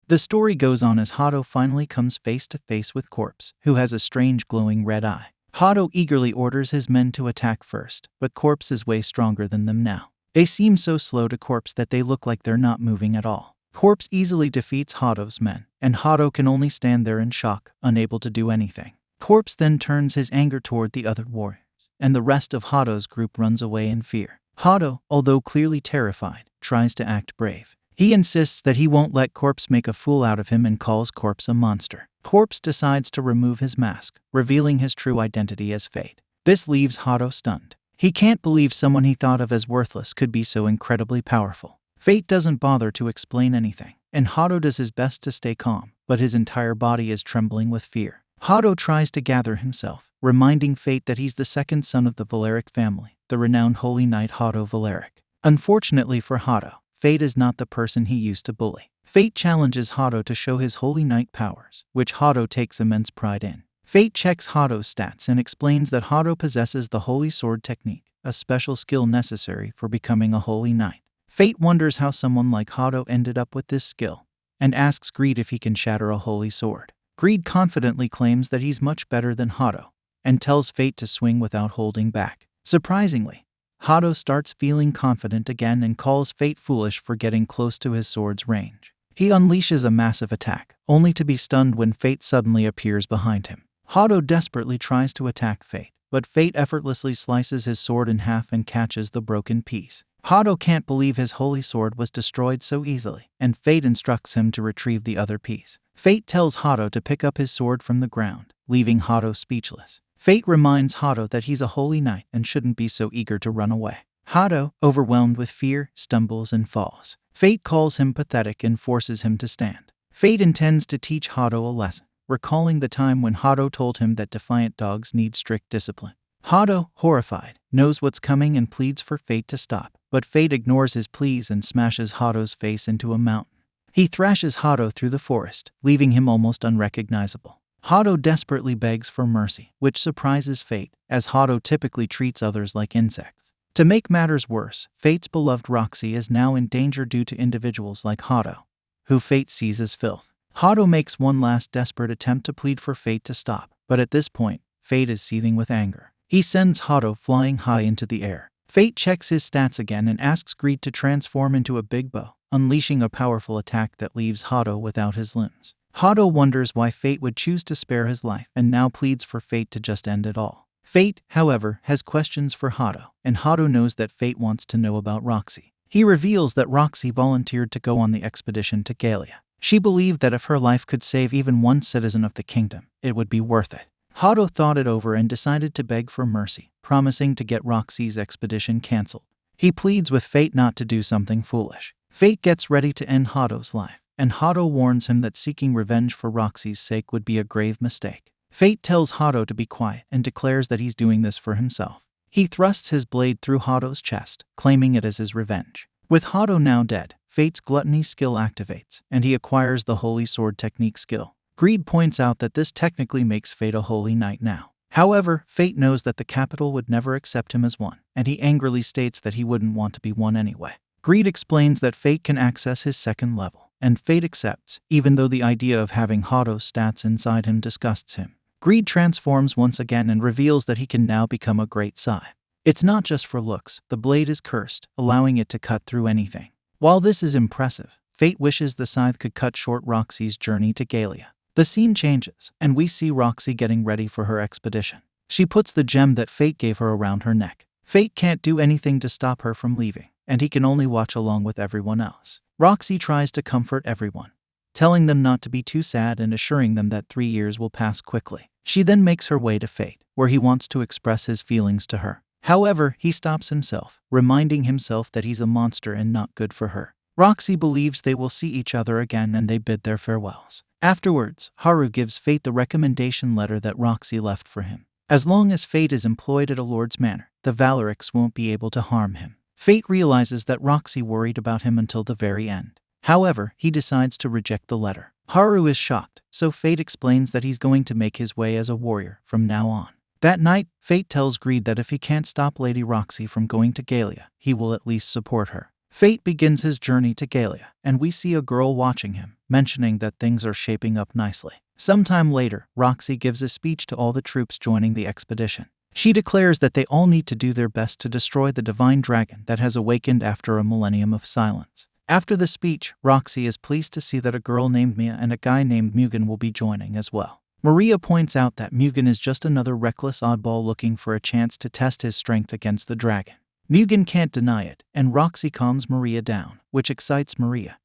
The story goes on as Hado finally comes face to face with Corpse, who has a strange glowing red eye. Hado eagerly orders his men to attack first, but Corpse is way stronger than them now. They seem so slow to Corpse that they look like they're not moving at all. Corpse easily defeats Hado's men, and Hado can only stand there in shock, unable to do anything. Corpse then turns his anger toward the other warriors, and the rest of Hado's group runs away in fear. Hado, although clearly terrified, tries to act brave. He insists that he won't let Corpse make a fool out of him and calls Corpse a monster. Corpse decides to remove his mask, revealing his true identity as Fate. This leaves Hado stunned. He can't believe someone he thought of as worthless could be so incredibly powerful. Fate doesn't bother to explain anything, and Hado does his best to stay calm, but his entire body is trembling with fear. Hado tries to gather himself, reminding Fate that he's the second son of the Valeric family, the renowned holy knight Hado Valeric. Unfortunately for Hado, Fate is not the person he used to bully. Fate challenges Hado to show his holy knight powers, which Hado takes immense pride in. Fate checks Hado's stats and explains that Hado possesses the holy sword technique, a special skill necessary for becoming a holy knight. Fate wonders how someone like Hado ended up with this skill, and asks Greed if he can shatter a holy sword. Greed confidently claims that he's much better than Hado, and tells Fate to swing without holding back. Surprisingly, Hado starts feeling confident again and calls Fate foolish for getting close to his sword's range. He unleashes a massive attack, only to be stunned when Fate suddenly appears behind him. Hado desperately tries to attack Fate, but Fate effortlessly slices his sword in half and catches the broken piece. Hado can't believe his holy sword was destroyed so easily, and Fate instructs him to retrieve the other piece. Fate tells Hado to pick up his sword from the ground, leaving Hado speechless. Fate reminds Hado that he's a holy knight and shouldn't be so eager to run away. Hado, overwhelmed with fear, stumbles and falls. Fate calls him pathetic and forces him to stand. Fate intends to teach Hado a lesson, recalling the time when Hado told him that defiant dogs need strict discipline. Hado, horrified, knows what's coming and pleads for Fate to stop, but Fate ignores his pleas and smashes Hado's face into a mountain. He thrashes Hado through the forest, leaving him almost unrecognizable. Hado desperately begs for mercy, which surprises Fate, as Hado typically treats others like insects. To make matters worse, Fate's beloved Roxy is now in danger due to individuals like Hado, who Fate sees as filth. Hado makes one last desperate attempt to plead for Fate to stop, but at this point, Fate is seething with anger. He sends Hado flying high into the air. Fate checks his stats again and asks Greed to transform into a big bow, unleashing a powerful attack that leaves Hado without his limbs. Hado wonders why Fate would choose to spare his life and now pleads for Fate to just end it all. Fate, however, has questions for Hado, and Hado knows that Fate wants to know about Roxy. He reveals that Roxy volunteered to go on the expedition to Galia. She believed that if her life could save even one citizen of the kingdom, it would be worth it. Hado thought it over and decided to beg for mercy, promising to get Roxy's expedition cancelled. He pleads with Fate not to do something foolish. Fate gets ready to end Hado's life, and Hado warns him that seeking revenge for Roxy's sake would be a grave mistake. Fate tells Hado to be quiet and declares that he's doing this for himself. He thrusts his blade through Hado's chest, claiming it as his revenge. With Hado now dead, Fate's Gluttony skill activates, and he acquires the Holy Sword Technique skill. Greed points out that this technically makes Fate a holy knight now. However, Fate knows that the capital would never accept him as one, and he angrily states that he wouldn't want to be one anyway. Greed explains that Fate can access his second level, and Fate accepts, even though the idea of having Hado's stats inside him disgusts him. Greed transforms once again and reveals that he can now become a great scythe. It's not just for looks, the blade is cursed, allowing it to cut through anything. While this is impressive, Fate wishes the scythe could cut short Roxy's journey to Galia. The scene changes, and we see Roxy getting ready for her expedition. She puts the gem that Fate gave her around her neck. Fate can't do anything to stop her from leaving, and he can only watch along with everyone else. Roxy tries to comfort everyone, telling them not to be too sad and assuring them that 3 years will pass quickly. She then makes her way to Fate, where he wants to express his feelings to her. However, he stops himself, reminding himself that he's a monster and not good for her. Roxy believes they will see each other again and they bid their farewells. Afterwards, Haru gives Fate the recommendation letter that Roxy left for him. As long as Fate is employed at a lord's manor, the Valerics won't be able to harm him. Fate realizes that Roxy worried about him until the very end. However, he decides to reject the letter. Haru is shocked, so Fate explains that he's going to make his way as a warrior from now on. That night, Fate tells Greed that if he can't stop Lady Roxy from going to Galia, he will at least support her. Fate begins his journey to Galia, and we see a girl watching him, mentioning that things are shaping up nicely. Sometime later, Roxy gives a speech to all the troops joining the expedition. She declares that they all need to do their best to destroy the divine dragon that has awakened after a millennium of silence. After the speech, Roxy is pleased to see that a girl named Mia and a guy named Mugen will be joining as well. Maria points out that Mugen is just another reckless oddball looking for a chance to test his strength against the dragon. Mugen can't deny it, and Roxy calms Maria down, which excites Maria,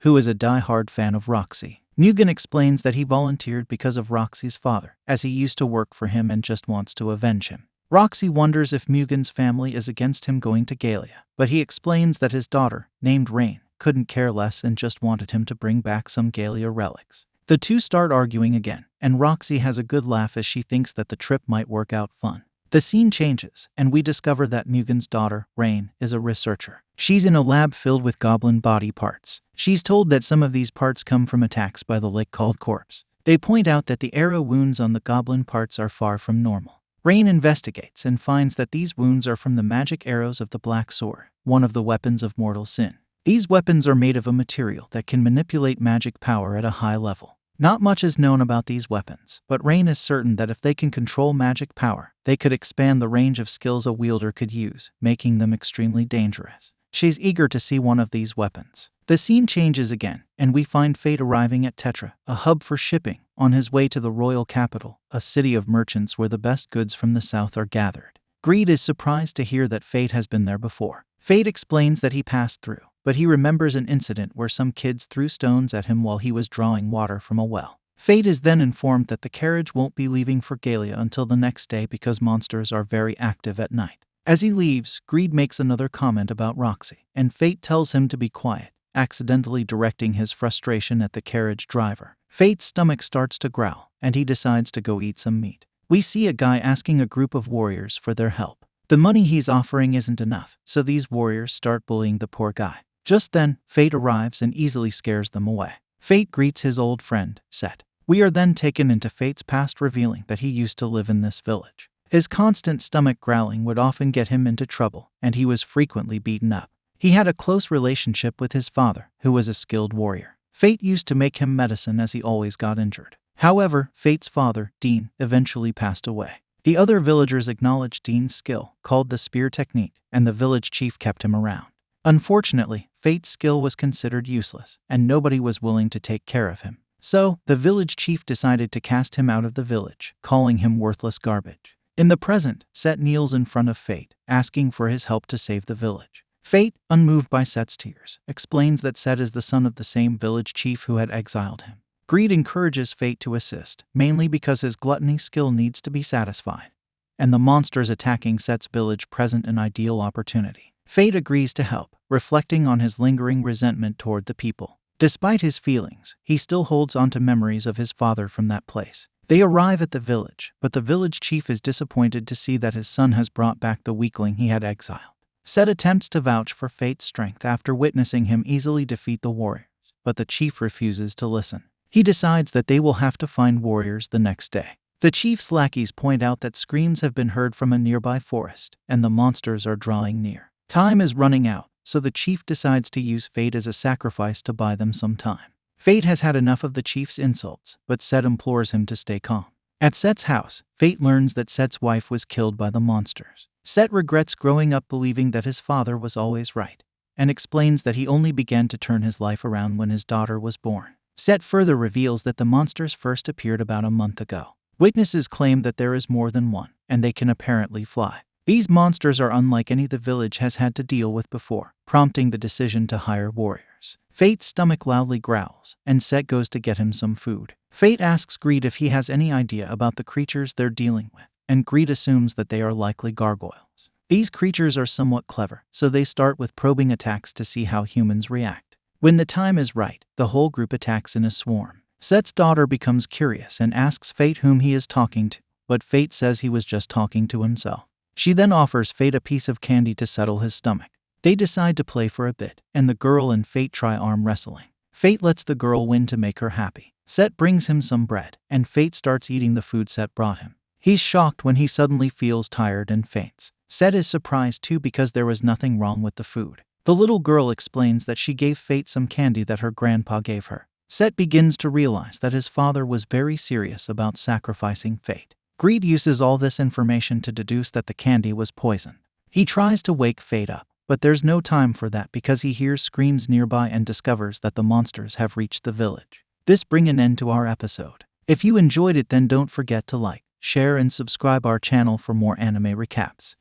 who is a die-hard fan of Roxy. Mugen explains that he volunteered because of Roxy's father, as he used to work for him and just wants to avenge him. Roxy wonders if Mugen's family is against him going to Galia, but he explains that his daughter, named Rain, couldn't care less and just wanted him to bring back some Galia relics. The two start arguing again, and Roxy has a good laugh as she thinks that the trip might work out fun. The scene changes, and we discover that Mugen's daughter, Rain, is a researcher. She's in a lab filled with goblin body parts. She's told that some of these parts come from attacks by the lake called corpse. They point out that the arrow wounds on the goblin parts are far from normal. Rain investigates and finds that these wounds are from the magic arrows of the Black Sword, one of the weapons of mortal sin. These weapons are made of a material that can manipulate magic power at a high level. Not much is known about these weapons, but Rain is certain that if they can control magic power, they could expand the range of skills a wielder could use, making them extremely dangerous. She's eager to see one of these weapons. The scene changes again, and we find Fate arriving at Tetra, a hub for shipping, on his way to the royal capital, a city of merchants where the best goods from the south are gathered. Greed is surprised to hear that Fate has been there before. Fate explains that he passed through, but he remembers an incident where some kids threw stones at him while he was drawing water from a well. Fate is then informed that the carriage won't be leaving for Galia until the next day because monsters are very active at night. As he leaves, Greed makes another comment about Roxy, and Fate tells him to be quiet, accidentally directing his frustration at the carriage driver. Fate's stomach starts to growl, and he decides to go eat some meat. We see a guy asking a group of warriors for their help. The money he's offering isn't enough, so these warriors start bullying the poor guy. Just then, Fate arrives and easily scares them away. Fate greets his old friend, Set. We are then taken into Fate's past, revealing that he used to live in this village. His constant stomach growling would often get him into trouble, and he was frequently beaten up. He had a close relationship with his father, who was a skilled warrior. Fate used to make him medicine as he always got injured. However, Fate's father, Dean, eventually passed away. The other villagers acknowledged Dean's skill, called the spear technique, and the village chief kept him around. Unfortunately, Fate's skill was considered useless, and nobody was willing to take care of him. So, the village chief decided to cast him out of the village, calling him worthless garbage. In the present, Set kneels in front of Fate, asking for his help to save the village. Fate, unmoved by Set's tears, explains that Set is the son of the same village chief who had exiled him. Greed encourages Fate to assist, mainly because his gluttony skill needs to be satisfied, and the monsters attacking Set's village present an ideal opportunity. Fate agrees to help, reflecting on his lingering resentment toward the people. Despite his feelings, he still holds on to memories of his father from that place. They arrive at the village, but the village chief is disappointed to see that his son has brought back the weakling he had exiled. Set attempts to vouch for Fate's strength after witnessing him easily defeat the warriors, but the chief refuses to listen. He decides that they will have to find warriors the next day. The chief's lackeys point out that screams have been heard from a nearby forest, and the monsters are drawing near. Time is running out, so the chief decides to use Fate as a sacrifice to buy them some time. Fate has had enough of the chief's insults, but Set implores him to stay calm. At Set's house, Fate learns that Set's wife was killed by the monsters. Set regrets growing up believing that his father was always right, and explains that he only began to turn his life around when his daughter was born. Set further reveals that the monsters first appeared about a month ago. Witnesses claim that there is more than one, and they can apparently fly. These monsters are unlike any the village has had to deal with before, prompting the decision to hire warriors. Fate's stomach loudly growls, and Set goes to get him some food. Fate asks Greed if he has any idea about the creatures they're dealing with, and Greed assumes that they are likely gargoyles. These creatures are somewhat clever, so they start with probing attacks to see how humans react. When the time is right, the whole group attacks in a swarm. Set's daughter becomes curious and asks Fate whom he is talking to, but Fate says he was just talking to himself. She then offers Fate a piece of candy to settle his stomach. They decide to play for a bit, and the girl and Fate try arm wrestling. Fate lets the girl win to make her happy. Set brings him some bread, and Fate starts eating the food Set brought him. He's shocked when he suddenly feels tired and faints. Set is surprised too because there was nothing wrong with the food. The little girl explains that she gave Fate some candy that her grandpa gave her. Set begins to realize that his father was very serious about sacrificing Fate. Greed uses all this information to deduce that the candy was poisoned. He tries to wake Fate up, but there's no time for that because he hears screams nearby and discovers that the monsters have reached the village. This brings an end to our episode. If you enjoyed it, then don't forget to like, share and subscribe our channel for more anime recaps.